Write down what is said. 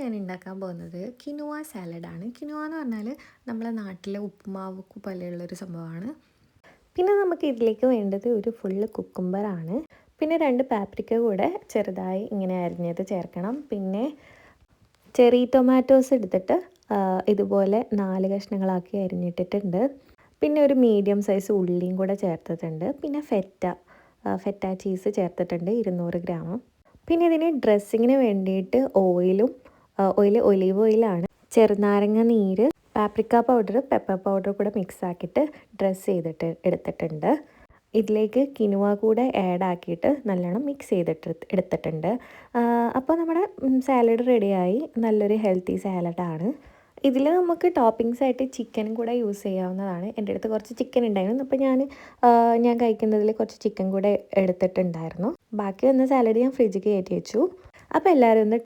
ഞാൻ ഉണ്ടാക്കാൻ പോകുന്നത് കിനുവ സാലഡാണ്. കിനുവ എന്ന് പറഞ്ഞാൽ നമ്മളെ നാട്ടിലെ ഉപ്പുമാവ് പോലെയുള്ളൊരു സംഭവമാണ്. പിന്നെ നമുക്ക് ഇതിലേക്ക് വേണ്ടത് ഒരു ഫുള്ള് കുക്കുംബറാണ്. പിന്നെ 2 പാപ്രിക്ക കൂടെ ചെറുതായി ഇങ്ങനെ അരിഞ്ഞത് ചേർക്കണം. പിന്നെ ചെറി ടൊമാറ്റോസ് എടുത്തിട്ട് ഇതുപോലെ 4 കഷ്ണങ്ങളാക്കി അരിഞ്ഞിട്ടിട്ടുണ്ട്. പിന്നെ ഒരു മീഡിയം സൈസ് ഉള്ളിയും കൂടെ ചേർത്തിട്ടുണ്ട്. പിന്നെ ഫെറ്റ ചീസ് ചേർത്തിട്ടുണ്ട് 200 ഗ്രാം. പിന്നെ ഇതിന് ഡ്രസ്സിങ്ങിന് വേണ്ടിയിട്ട് ഒലീവ് ഓയിലാണ്, ചെറുനാരങ്ങ നീര്, പാപ്രിക്ക പൗഡർ, പെപ്പർ പൗഡർ കൂടെ മിക്സ് ആക്കിയിട്ട് ഡ്രസ്സ് ചെയ്തിട്ട് എടുത്തിട്ടുണ്ട്. ഇതിലേക്ക് കിനുവ കൂടെ ആഡ് ആക്കിയിട്ട് നല്ലോണം മിക്സ് ചെയ്തിട്ട് എടുത്തിട്ടുണ്ട്. അപ്പോൾ നമ്മുടെ സാലഡ് റെഡിയായി. നല്ലൊരു ഹെൽത്തി സാലഡാണ്. ഇതിൽ നമുക്ക് ടോപ്പിങ്സ് ആയിട്ട് ചിക്കനും കൂടെ യൂസ് ചെയ്യാവുന്നതാണ്. എൻ്റെ അടുത്ത് കുറച്ച് ചിക്കൻ ഉണ്ടായിരുന്നു, അപ്പോൾ ഞാൻ കഴിക്കുന്നതിൽ കുറച്ച് ചിക്കൻ കൂടെ എടുത്തിട്ടുണ്ടായിരുന്നു. ബാക്കി വന്ന സാലഡ് ഞാൻ ഫ്രിഡ്ജിൽ കയറ്റി വെച്ചു. അപ്പോൾ എല്ലാവരും ഒന്ന്